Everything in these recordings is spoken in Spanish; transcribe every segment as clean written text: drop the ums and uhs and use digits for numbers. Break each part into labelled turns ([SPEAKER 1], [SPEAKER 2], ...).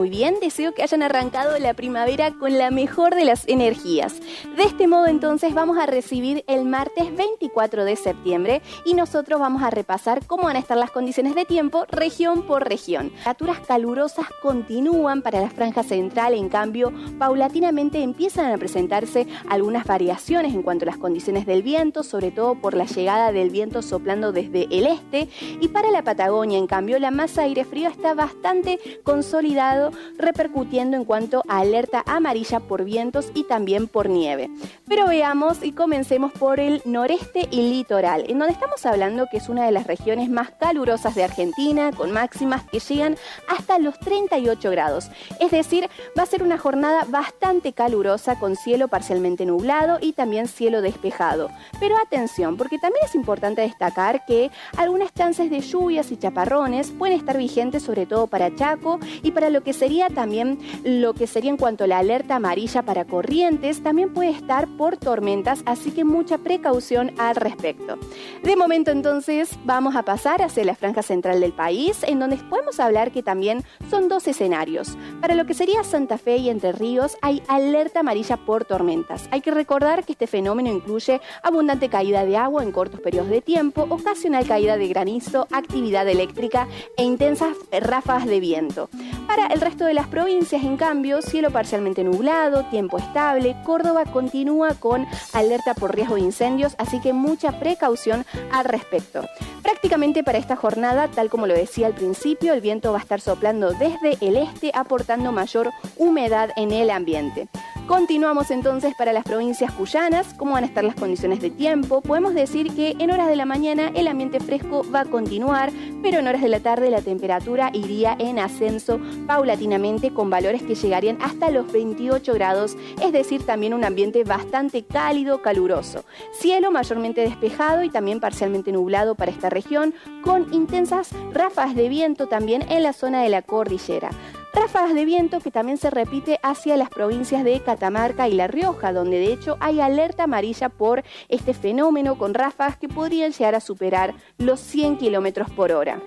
[SPEAKER 1] Muy bien, deseo que hayan arrancado la primavera con la mejor de las energías. De este modo entonces vamos a recibir el martes 24 de septiembre y nosotros vamos a repasar cómo van a estar las condiciones de tiempo región por región. Temperaturas calurosas continúan para la franja central, en cambio paulatinamente empiezan a presentarse algunas variaciones en cuanto a las condiciones del viento, sobre todo por la llegada del viento soplando desde el este, y para la Patagonia en cambio la masa de aire frío está bastante consolidado, repercutiendo en cuanto a alerta amarilla por vientos y también por nieve. Pero veamos y comencemos por el noreste y litoral, en donde estamos hablando que es una de las regiones más calurosas de Argentina, con máximas que llegan hasta los 38 grados. Es decir, va a ser una jornada bastante calurosa con cielo parcialmente nublado y también cielo despejado. Pero atención, porque también es importante destacar que algunas chances de lluvias y chaparrones pueden estar vigentes, sobre todo para Chaco y para lo que sería también en cuanto a la alerta amarilla para Corrientes, también puede estar por tormentas, así que mucha precaución al respecto. De momento entonces vamos a pasar hacia la franja central del país, en donde podemos hablar que también son dos escenarios. Para lo que sería Santa Fe y Entre Ríos hay alerta amarilla por tormentas. Hay que recordar que este fenómeno incluye abundante caída de agua en cortos periodos de tiempo, ocasional caída de granizo, actividad eléctrica e intensas ráfagas de viento. Para el resto de las provincias, en cambio, cielo parcialmente nublado, tiempo estable. Córdoba continúa con alerta por riesgo de incendios, así que mucha precaución al respecto. Prácticamente para esta jornada, tal como lo decía al principio, el viento va a estar soplando desde el este, aportando mayor humedad en el ambiente. Continuamos entonces para las provincias cuyanas. ¿Cómo van a estar las condiciones de tiempo? Podemos decir que en horas de la mañana el ambiente fresco va a continuar, pero en horas de la tarde la temperatura iría en ascenso paulatinamente, con valores que llegarían hasta los 28 grados, es decir, también un ambiente bastante cálido, caluroso. Cielo mayormente despejado y también parcialmente nublado para esta región, con intensas ráfagas de viento también en la zona de la cordillera. Ráfagas de viento que también se repite hacia las provincias de Catamarca y La Rioja, donde de hecho hay alerta amarilla por este fenómeno, con ráfagas que podrían llegar a superar los 100 km por hora.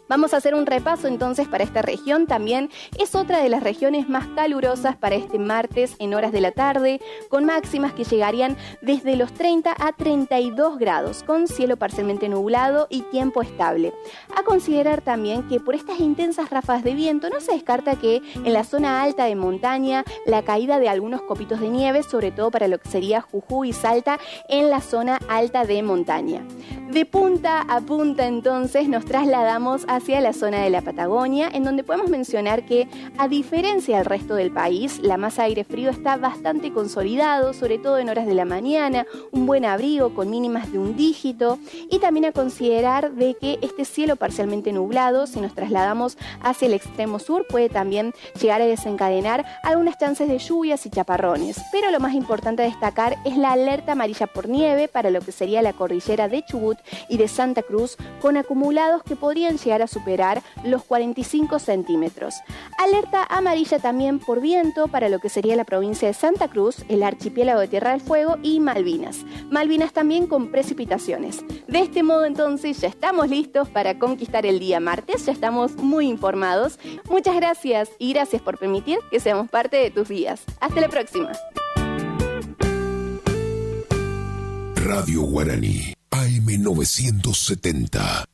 [SPEAKER 1] Vamos a hacer un repaso entonces para esta región. También es otra de las regiones más calurosas para este martes en horas de la tarde, con máximas que llegarían desde los 30 a 32 grados, con cielo parcialmente nublado y tiempo estable. A considerar también que por estas intensas ráfagas de viento no se descarta que en la zona alta de montaña la caída de algunos copitos de nieve, sobre todo para lo que sería Jujuy y Salta en la zona alta de montaña. De punta a punta entonces nos trasladamos hacia la zona de la Patagonia, en donde podemos mencionar que, a diferencia del resto del país, la masa de aire frío está bastante consolidado, sobre todo en horas de la mañana, un buen abrigo con mínimas de un dígito, y también a considerar de que este cielo parcialmente nublado, si nos trasladamos hacia el extremo sur, puede también llegar a desencadenar algunas chances de lluvias y chaparrones. Pero lo más importante a destacar es la alerta amarilla por nieve para lo que sería la cordillera de Chubut y de Santa Cruz, con acumulados que podrían llegar a superar los 45 centímetros. Alerta amarilla también por viento para lo que sería la provincia de Santa Cruz, el archipiélago de Tierra del Fuego y Malvinas. Malvinas también con precipitaciones. De este modo entonces ya estamos listos para conquistar el día martes, ya estamos muy informados. Muchas gracias y gracias por permitir que seamos parte de tus días. Hasta la próxima.
[SPEAKER 2] Radio Guaraní, AM970.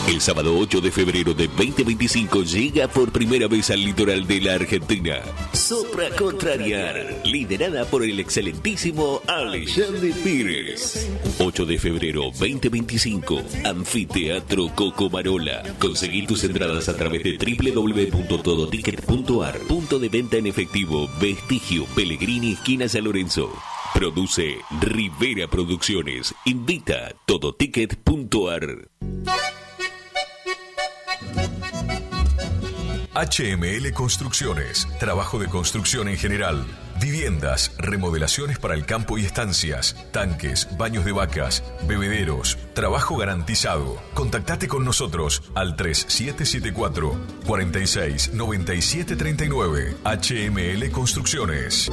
[SPEAKER 3] El sábado 8 de febrero de 2025 llega por primera vez al litoral de la Argentina Sopra Contrariar, liderada por el excelentísimo Alexandre Pires. 8 de febrero 2025, Anfiteatro Cocomarola. Conseguí tus entradas a través de www.todoticket.ar. Punto de venta en efectivo, Vestigio, Pellegrini, esquina San Lorenzo. Produce Rivera Producciones. Invita Todoticket.ar.
[SPEAKER 4] HML Construcciones, trabajo de construcción en general, viviendas, remodelaciones para el campo y estancias, tanques, baños de vacas, bebederos, trabajo garantizado. Contactate con nosotros al 3774 46 97 39. HML Construcciones.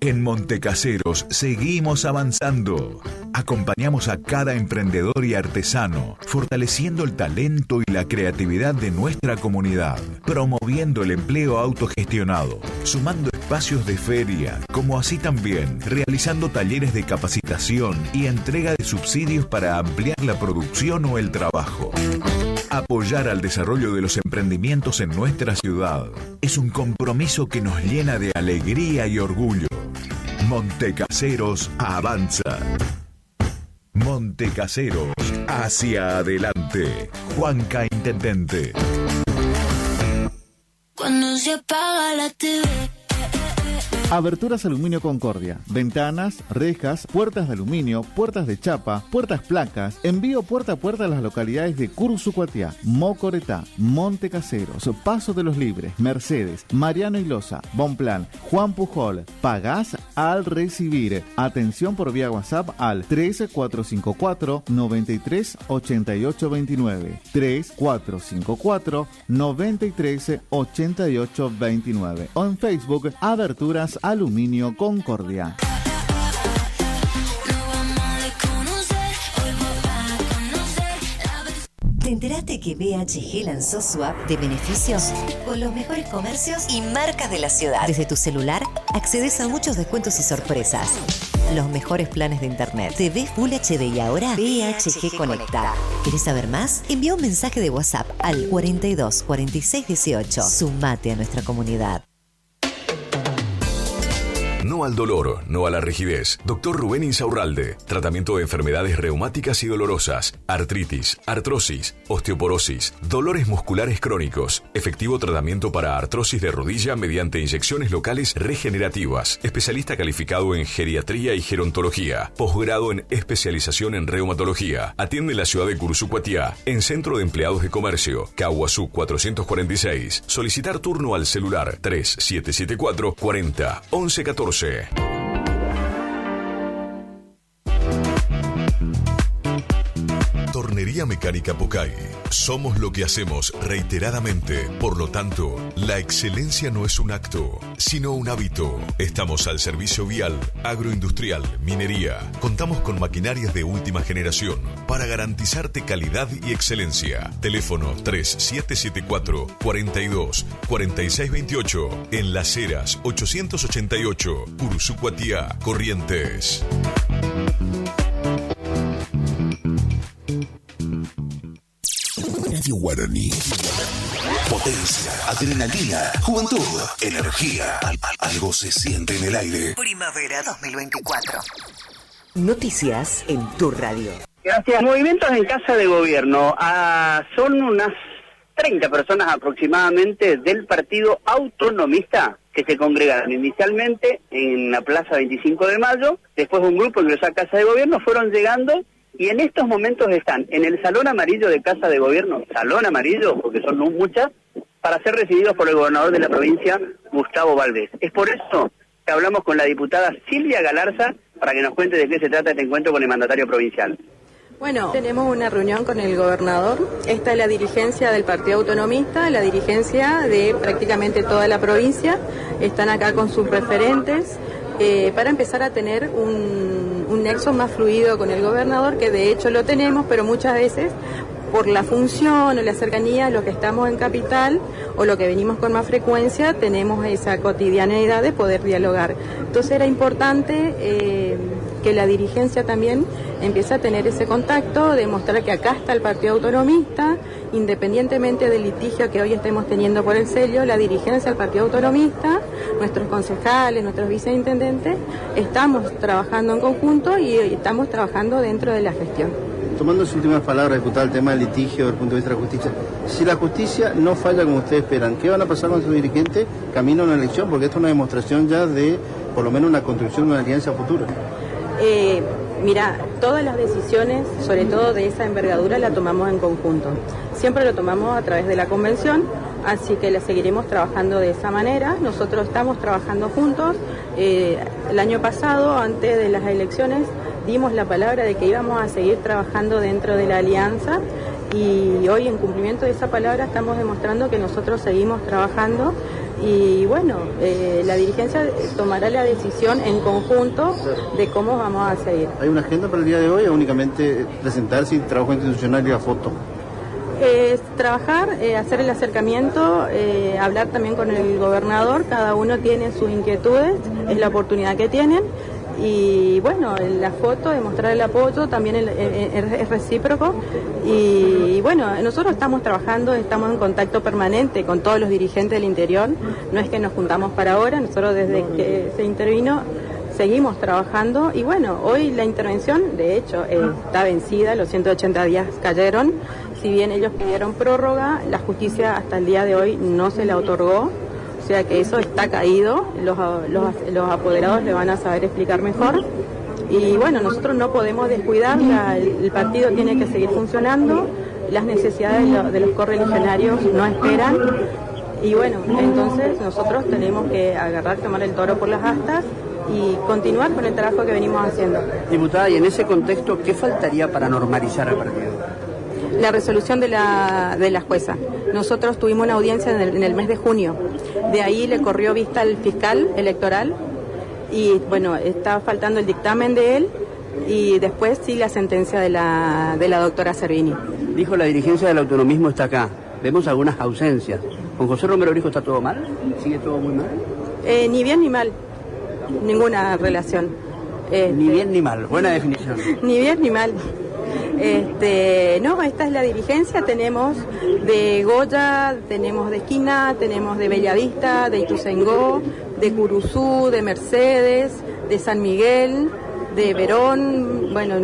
[SPEAKER 4] En Montecaseros seguimos avanzando. Acompañamos a cada emprendedor y artesano, fortaleciendo el talento y la creatividad de nuestra comunidad, promoviendo el empleo autogestionado, sumando espacios de feria, como así también realizando talleres de capacitación y entrega de subsidios para ampliar la producción o el trabajo. Apoyar al desarrollo de los emprendimientos en nuestra ciudad es un compromiso que nos llena de alegría y orgullo. Montecaseros avanza. Montecaseros, hacia adelante. Juanca Intendente.
[SPEAKER 5] Cuando se apaga la TV.
[SPEAKER 6] Aberturas Aluminio Concordia. Ventanas, rejas, puertas de aluminio, puertas de chapa, puertas placas. Envío puerta a puerta a las localidades de Cursucuatiá, Mocoretá, Montecaseros, Paso de los Libres, Mercedes, Mariano Ilosa, Bonplan, Juan Pujol. Pagás al recibir. Atención por vía WhatsApp al 3454 93 88 29. 3454 93 88 29. O en Facebook, Aberturas Aluminio Concordia.
[SPEAKER 7] ¿Te enteraste que BHG lanzó su app de beneficios con los mejores comercios y marcas de la ciudad? Desde tu celular accedes a muchos descuentos y sorpresas. Los mejores planes de internet, TV Full HD y ahora BHG Conecta. ¿Querés saber más? Envía un mensaje de WhatsApp al 42 46 18. Sumate a nuestra comunidad.
[SPEAKER 4] No al dolor, no a la rigidez. Dr. Rubén Insaurralde. Tratamiento de enfermedades reumáticas y dolorosas, artritis, artrosis, osteoporosis, dolores musculares crónicos. Efectivo tratamiento para artrosis de rodilla mediante inyecciones locales regenerativas. Especialista calificado en geriatría y gerontología. Posgrado en especialización en reumatología. Atiende en la ciudad de Cursucuatiá, en Centro de Empleados de Comercio, Caguazú 446. Solicitar turno al celular 3774 40 11 14. Tornería Mecánica Pocay. Somos lo que hacemos reiteradamente. Por lo tanto, la excelencia no es un acto, sino un hábito. Estamos al servicio vial, agroindustrial, minería. Contamos con maquinarias de última generación para garantizarte calidad y excelencia. Teléfono 3774 42 46 28. En Las Heras 888. Cursucuatiá, Corrientes.
[SPEAKER 2] Radio Guaraní. Potencia, adrenalina, juventud, energía. Algo se siente en el aire.
[SPEAKER 7] Primavera 2024. Noticias en tu radio.
[SPEAKER 8] Gracias. Movimientos en Casa de Gobierno. Son unas 30 personas aproximadamente del Partido Autonomista que se congregaron inicialmente en la Plaza 25 de Mayo. Después un grupo ingresó a Casa de Gobierno, fueron llegando y en estos momentos están en el Salón Amarillo de Casa de Gobierno. Salón Amarillo, porque son muchas, para ser recibidos por el gobernador de la provincia, Gustavo Valdés. Es por eso que hablamos con la diputada Silvia Galarza para que nos cuente de qué se trata este encuentro con el mandatario provincial.
[SPEAKER 9] Bueno, tenemos una reunión con el gobernador. Esta es la dirigencia del Partido Autonomista, la dirigencia de prácticamente toda la provincia. Están acá con sus referentes para empezar a tener un nexo más fluido con el gobernador, que de hecho lo tenemos, pero muchas veces por la función o la cercanía, lo que estamos en capital o lo que venimos con más frecuencia, tenemos esa cotidianeidad de poder dialogar. Entonces era importante que la dirigencia también empiece a tener ese contacto, demostrar que acá está el Partido Autonomista, independientemente del litigio que hoy estemos teniendo por el sello, la dirigencia del Partido Autonomista, nuestros concejales, nuestros viceintendentes, estamos trabajando en conjunto y estamos trabajando dentro de la gestión.
[SPEAKER 10] Tomando sus últimas palabras, diputada, el tema del litigio desde el punto de vista de la justicia. Si la justicia no falla como ustedes esperan, ¿qué van a pasar con su dirigente camino a una elección? Porque esto es una demostración ya de, por lo menos, una construcción de una alianza futura.
[SPEAKER 9] Mira, todas las decisiones, sobre todo de esa envergadura, la tomamos en conjunto. Siempre lo tomamos a través de la convención, así que la seguiremos trabajando de esa manera. Nosotros estamos trabajando juntos. El año pasado, antes de las elecciones, dimos la palabra de que íbamos a seguir trabajando dentro de la alianza y hoy en cumplimiento de esa palabra estamos demostrando que nosotros seguimos trabajando y bueno, la dirigencia tomará la decisión en conjunto de cómo vamos a seguir.
[SPEAKER 10] ¿Hay una agenda para el día de hoy o únicamente presentarse y trabajo institucional y la foto?
[SPEAKER 9] Trabajar, hacer el acercamiento, hablar también con el gobernador, cada uno tiene sus inquietudes, es la oportunidad que tienen y bueno, la foto, demostrar el apoyo también es recíproco y bueno, nosotros estamos trabajando, estamos en contacto permanente con todos los dirigentes del interior, no es que nos juntamos para ahora, nosotros desde que se intervino seguimos trabajando y bueno, hoy la intervención de hecho está vencida, los 180 días cayeron, si bien ellos pidieron prórroga, la justicia hasta el día de hoy no se la otorgó, o sea que eso está caído, los apoderados le van a saber explicar mejor y bueno, nosotros no podemos descuidar, el partido tiene que seguir funcionando, las necesidades de los correligionarios no esperan y bueno, entonces nosotros tenemos que tomar el toro por las astas y continuar con el trabajo que venimos haciendo.
[SPEAKER 8] Diputada, y en ese contexto, ¿qué faltaría para normalizar el partido?
[SPEAKER 9] La resolución de la jueza. Nosotros tuvimos una audiencia en el mes de junio. De ahí le corrió vista al fiscal electoral y bueno, está faltando el dictamen de él y después sí la sentencia de la doctora Servini.
[SPEAKER 8] Dijo la dirigencia del autonomismo está acá. Vemos algunas ausencias. ¿Con José Romero Brisco está todo mal? ¿Sigue todo muy mal?
[SPEAKER 9] Ni bien ni mal. Ninguna relación.
[SPEAKER 8] Ni bien ni mal, buena definición.
[SPEAKER 9] Ni bien ni mal. No, esta es la dirigencia, tenemos de Goya, tenemos de Esquina, tenemos de Bellavista, de Ituzaingó, de Curuzú, de Mercedes, de San Miguel, de Verón, bueno,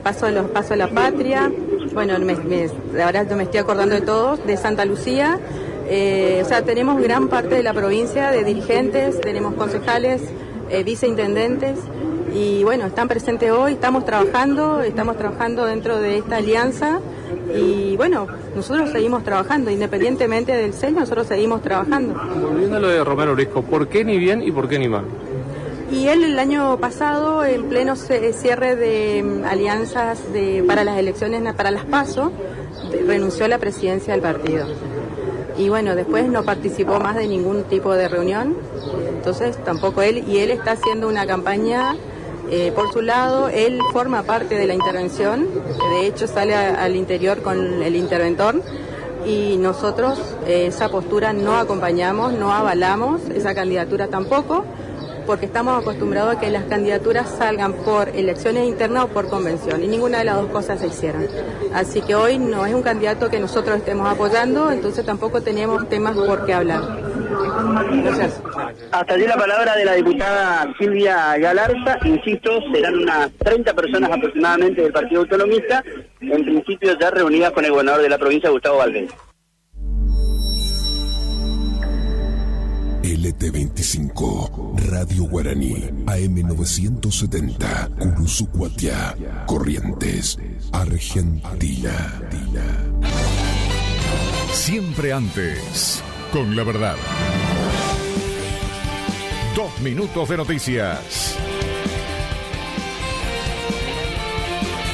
[SPEAKER 9] Paso de la Patria, bueno, ahora me estoy acordando de todos, de Santa Lucía. O sea, tenemos gran parte de la provincia de dirigentes, tenemos concejales, viceintendentes y bueno, están presentes hoy, estamos trabajando dentro de esta alianza y bueno, nosotros seguimos trabajando, independientemente del CEL, nosotros seguimos trabajando.
[SPEAKER 11] Volviendo a lo de Romero Brisco, ¿por qué ni bien y por qué ni mal?
[SPEAKER 9] Y él el año pasado, en pleno cierre de alianzas para las elecciones, para las PASO, renunció a la presidencia del partido. Y bueno, después no participó más de ningún tipo de reunión, entonces tampoco él, y él está haciendo una campaña por su lado, él forma parte de la intervención, de hecho sale al interior con el interventor, y nosotros esa postura no acompañamos, no avalamos, esa candidatura tampoco, porque estamos acostumbrados a que las candidaturas salgan por elecciones internas o por convención, y ninguna de las dos cosas se hicieron. Así que hoy no es un candidato que nosotros estemos apoyando, entonces tampoco tenemos temas por qué hablar.
[SPEAKER 8] Gracias. Hasta allí la palabra de la diputada Silvia Galarza. Insisto, serán unas 30 personas aproximadamente del Partido Autonomista, en principio ya reunidas con el gobernador de la provincia, Gustavo Valdés.
[SPEAKER 2] LT25, Radio Guaraní, AM970, Curuzucuatiá, Corrientes, Argentina.
[SPEAKER 4] Siempre antes, con la verdad. 2 minutos de noticias.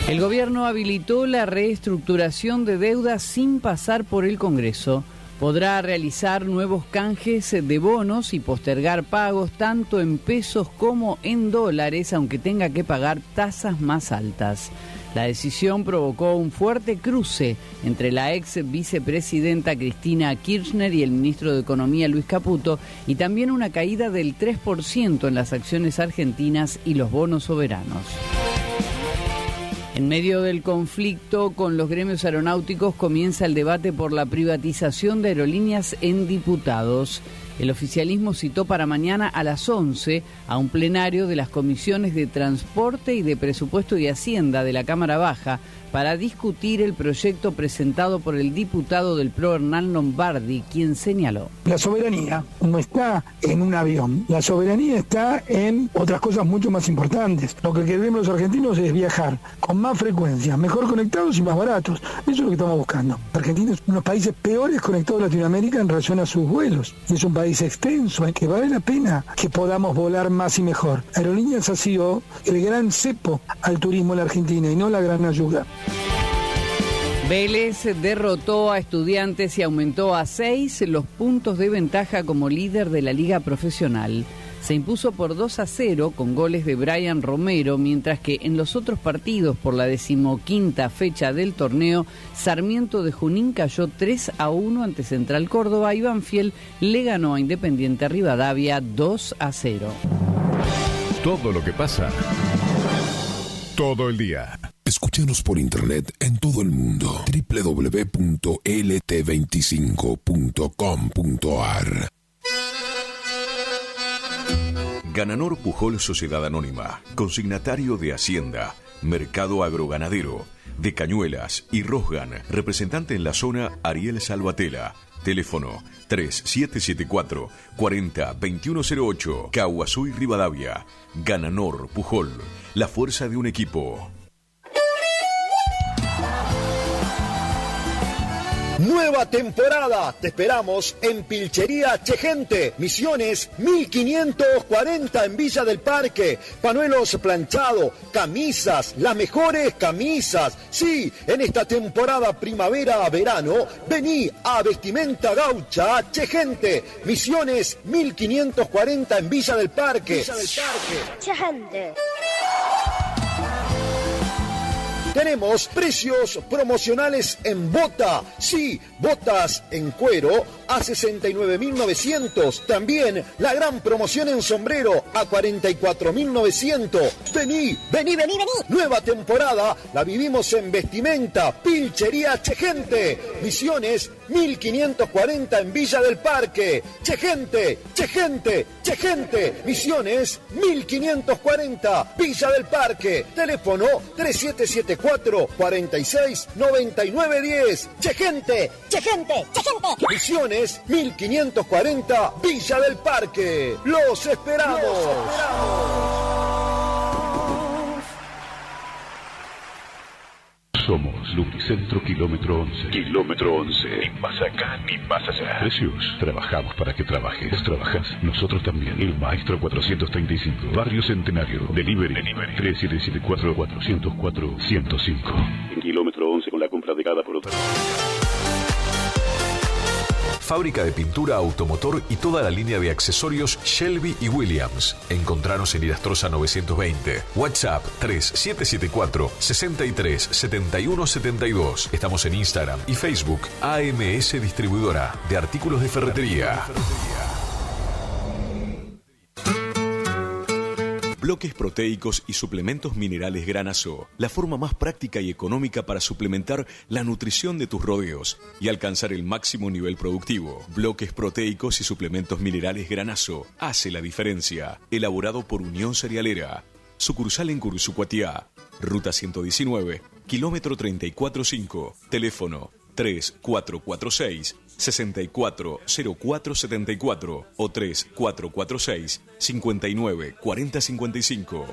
[SPEAKER 12] El gobierno habilitó la reestructuración de deuda sin pasar por el Congreso. Podrá realizar nuevos canjes de bonos y postergar pagos tanto en pesos como en dólares, aunque tenga que pagar tasas más altas. La decisión provocó un fuerte cruce entre la ex vicepresidenta Cristina Kirchner y el ministro de Economía Luis Caputo, y también una caída del 3% en las acciones argentinas y los bonos soberanos. En medio del conflicto con los gremios aeronáuticos comienza el debate por la privatización de aerolíneas en diputados. El oficialismo citó para mañana a las 11 a un plenario de las comisiones de Transporte y de Presupuesto y Hacienda de la Cámara Baja para discutir el proyecto presentado por el diputado del PRO Hernán Lombardi, quien señaló:
[SPEAKER 13] la soberanía no está en un avión, la soberanía está en otras cosas mucho más importantes. Lo que queremos los argentinos es viajar con más frecuencia, mejor conectados y más baratos. Eso es lo que estamos buscando. Argentina es uno de los países peores conectados de Latinoamérica en relación a sus vuelos. Es un país extenso, en que vale la pena que podamos volar más y mejor. Aerolíneas ha sido el gran cepo al turismo en la Argentina y no la gran ayuda.
[SPEAKER 12] Vélez derrotó a Estudiantes y aumentó a 6 los puntos de ventaja como líder de la liga profesional. Se impuso por 2-0 con goles de Brian Romero, mientras que en los otros partidos por la 15ª fecha del torneo, Sarmiento de Junín cayó 3-1 ante Central Córdoba y Banfield le ganó a Independiente Rivadavia 2-0.
[SPEAKER 4] Todo lo que pasa, todo el día.
[SPEAKER 2] Escúchanos por internet en todo el mundo. www.lt25.com.ar.
[SPEAKER 4] Gananor Pujol Sociedad Anónima, consignatario de Hacienda, Mercado Agroganadero, de Cañuelas y Rosgan, representante en la zona Ariel Salvatela. Teléfono 3774 40 2108, Caguazú y Rivadavia. Gananor Pujol, la fuerza de un equipo.
[SPEAKER 14] Nueva temporada, te esperamos en Pilchería Chegente, Misiones 1540 en Villa del Parque. Panuelos planchado, camisas, las mejores camisas. Sí, en esta temporada primavera-verano, vení a Vestimenta Gaucha Chegente, Misiones 1540 en Villa del Parque.
[SPEAKER 15] Chegente.
[SPEAKER 14] Tenemos precios promocionales en bota. Sí, botas en cuero a 69.900. También la gran promoción en sombrero a 44.900. Vení. Nueva temporada la vivimos en Vestimenta Pilchería Chegente. Misiones 1540 en Villa del Parque. Chegente. Misiones 1540 Villa del Parque. Teléfono 3774 46 99 10. Chegente. Misiones 1540 Villa del Parque. Los esperamos.
[SPEAKER 16] Somos Lubricentro Kilómetro 11. Kilómetro 11. Ni más acá ni más allá. Precios. Trabajamos para que trabajes. Vos trabajás, nosotros también. El Maestro 435. Barrio Centenario. Delivery. 3774-404-105. En Kilómetro 11 con la compra de cada por otra.
[SPEAKER 4] Fábrica de pintura automotor y toda la línea de accesorios Shelby y Williams. Encontranos en Irastrosa 920. WhatsApp 3774 63 71 72. Estamos en Instagram y Facebook. AMS Distribuidora de artículos de ferretería. Bloques proteicos y suplementos minerales Granazo, la forma más práctica y económica para suplementar la nutrición de tus rodeos y alcanzar el máximo nivel productivo. Bloques proteicos y suplementos minerales Granazo hace la diferencia. Elaborado por Unión Cerealera. Sucursal en Cursucuatiá, Ruta 119, kilómetro 345. Teléfono 3446-640474 o 3446-594055.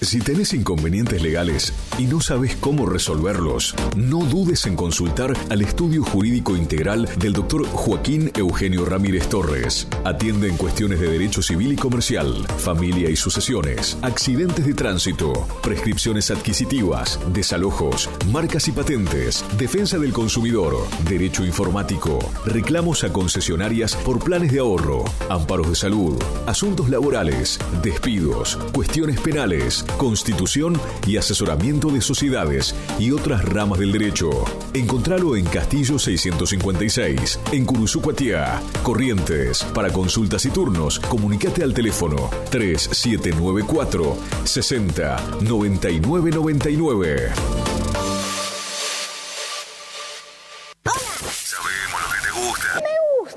[SPEAKER 4] Si tenés inconvenientes legales y no sabes cómo resolverlos, no dudes en consultar al Estudio Jurídico Integral del Dr. Joaquín Eugenio Ramírez Torres. Atiende en cuestiones de derecho civil y comercial, familia y sucesiones, accidentes de tránsito, prescripciones adquisitivas, desalojos, marcas y patentes, defensa del consumidor, derecho informático, reclamos a concesionarias por planes de ahorro, amparos de salud, asuntos laborales, despidos, cuestiones penales, constitución y asesoramiento de sociedades y otras ramas del derecho. Encontralo en Castillo 656, en Cursucuatiá, Corrientes. Para consultas y turnos, comunicate al teléfono 3794 60 99 99.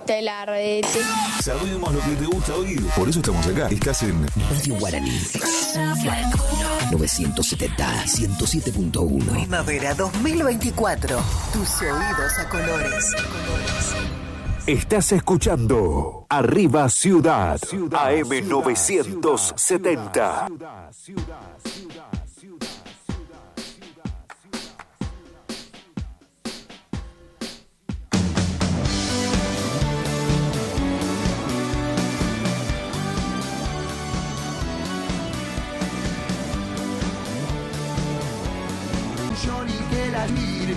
[SPEAKER 15] El arrete.
[SPEAKER 2] Sabemos lo que te gusta oír. Por eso estamos acá. Estás en Radio Guaraní 970 107.1.
[SPEAKER 7] Primavera 2024. Tus oídos a colores.
[SPEAKER 17] Estás escuchando Arriba Ciudad, AM 970.
[SPEAKER 18] Johnny que la mire,